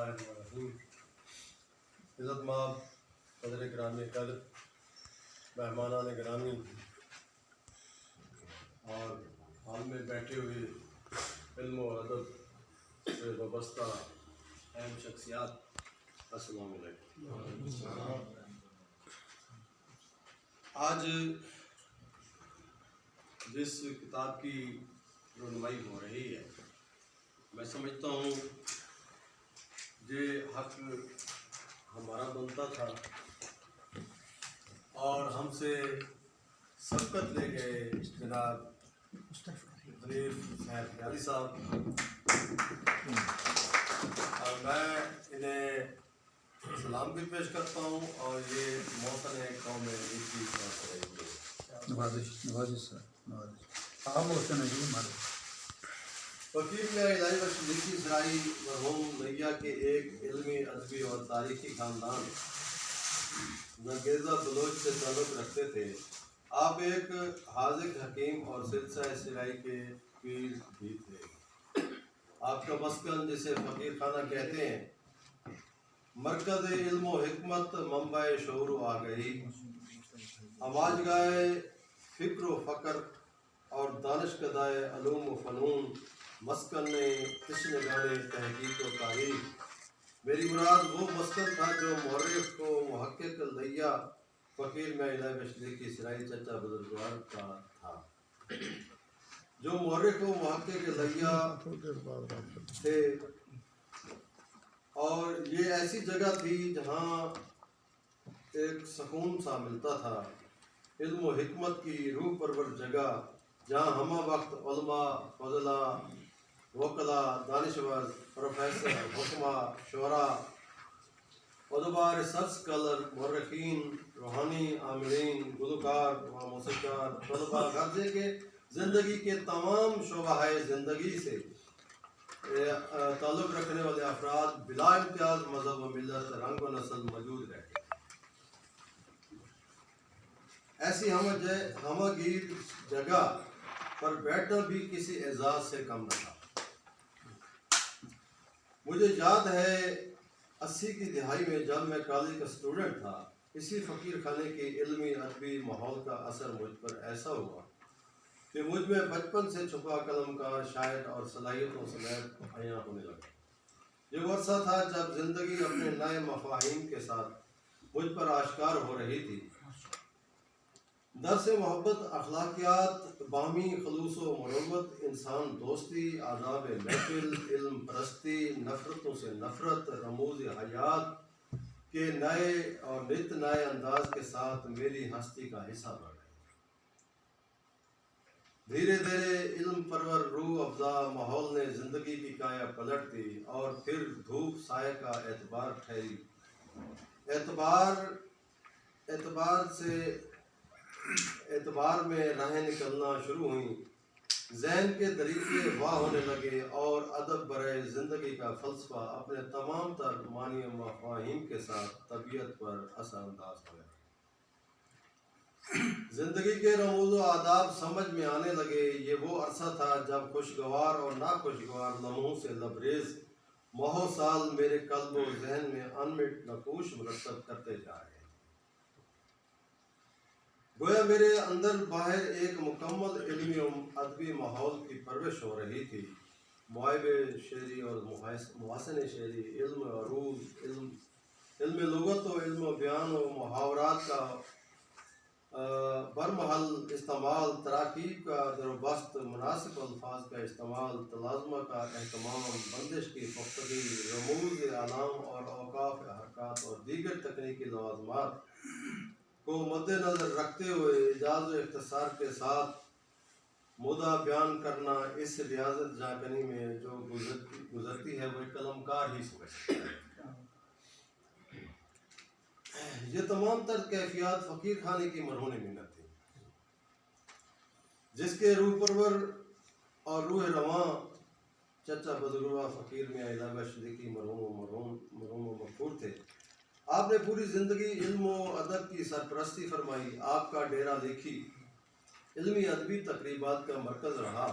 الرحمن الرحیم۔ عزت مآب قدر گرامی قدر مہمانان گرامی اور حال میں بیٹھے ہوئے علم و ادب سے وابستہ اہم شخصیات، السلام علیکم۔ آج جس کتاب کی رونمائی ہو رہی ہے، میں سمجھتا ہوں یہ حق ہمارا بنتا تھا اور ہم سے سبقت لے گئے جناب حنیف صاحب پیاری صاحب، اور میں انہیں سلام بھی پیش کرتا ہوں اور یہ محسن قوم میں نوازش آپ محسن ہے جی ہمارے فقیر میں الہی بخش لکھی سرائی مرحوم نیا کے ایک علمی ادبی اور تاریخی خاندان نگیزہ بلوچ سے تعلق رکھتے تھے۔ آپ ایک حاذق حکیم اور سلسلہ سرائی کے پیر بھی تھے۔ آپ کا مسکن جسے فقیر خانہ کہتے ہیں، مرکز علم و حکمت، منبع شعور و آگہی، اماجگاہ فکر و فقر اور دانش کدائے علوم و فنون، مسکن تشنگان تحقیق و تاریخ۔ میری مراد وہ مسکن تھا جو مورخ کو محقق لیا فقیر میں الہی بخش لکھی سرائی چچا بزرگوار کا تھا، جو مورخ کو محقق لیا تھے، اور یہ ایسی جگہ تھی جہاں ایک سکون سا ملتا تھا، علم و حکمت کی روح پرور جگہ جہاں ہمہ وقت علماء، فضلاء، وکلاء، دانشور، پروفیسر، حکماء، شعراء، ادباء، ریسرچ اسکالر، مورخین، روحانی عاملین، گلوکار و موسیقار، طلباء، غرضے کے زندگی کے تمام شعبہ زندگی سے تعلق رکھنے والے افراد بلا امتیاز مذہب و ملت، رنگ و نسل موجود رہتے۔ ایسی ہمہ گیر جگہ پر بیٹھنا بھی کسی اعزاز سے کم نہ تھا۔ مجھے یاد ہے 80 کی دہائی میں جب میں کالج کا اسٹوڈنٹ تھا، اسی فقیر خانے کے علمی ادبی ماحول کا اثر مجھ پر ایسا ہوا کہ مجھ میں بچپن سے چھپا قلم کار شاعر اور صلاحیتوں سمیت عیاں ہونے لگا۔ یہ عرصہ تھا جب زندگی اپنے نئے مفاہیم کے ساتھ مجھ پر آشکار ہو رہی تھی۔ درس محبت، اخلاقیات، باہمی خلوص و مروت، انسان دوستی، آداب محفل، علم پرستی، نفرتوں سے نفرت، رموز حیات کے نئے اور نت نئے انداز کے ساتھ میری ہستی کا حصہ بڑھ گئے۔ دھیرے دھیرے علم پرور روح افزا ماحول نے زندگی کی کایا پلٹ دی اور پھر دھوپ سائے کا اعتبار ٹھہری۔ اعتبار میں راہیں نکلنا شروع ہوئیں، ذہن کے دریچے واہ ہونے لگے اور ادب برائے زندگی کا فلسفہ اپنے تمام تر معنی و مفاہیم کے ساتھ طبیعت پر اثر انداز ہو گیا۔ زندگی کے رموز و آداب سمجھ میں آنے لگے۔ یہ وہ عرصہ تھا جب خوشگوار اور ناخوشگوار لمحوں سے لبریز ماہو سال میرے قلب و ذہن میں انمٹ نقوش مرتب کرتے جا رہے ہیں۔ گویا میرے اندر باہر ایک مکمل علمی و ادبی ماحول کی پرورش ہو رہی تھی۔ معائب شعری اور محاسن شعری، علم عروض، علم لغت و علم و بیان و محاورات کا برمحل استعمال، تراکیب کا در و بست، مناسب الفاظ کا استعمال، تلازمہ کا اہتمام، بندش کی پختگی، رموز اعلام اور اوقاف حرکات اور دیگر تکنیکی لوازمات کو مد نظر رکھتے ہوئے اعجاز و اختصار کے ساتھ مدعا بیان کرنا، اس ریاضت جاکنی میں جو گزرتی ہے وہ ایک قلم کار ہی سمجھ سکتا ہے۔ یہ تمام تر کیفیات فقیر خانے کی مرہون منت تھی، جس کے روح پرور اور روح رواں چچا بزرگوار فقیر میاں الہی بخش لکھی مرحوم و مغفور تھے۔ آپ نے پوری زندگی علم و ادب کی سرپرستی فرمائی۔ آپ کا ڈیرہ لیکھی علمی ادبی تقریبات کا مرکز رہا۔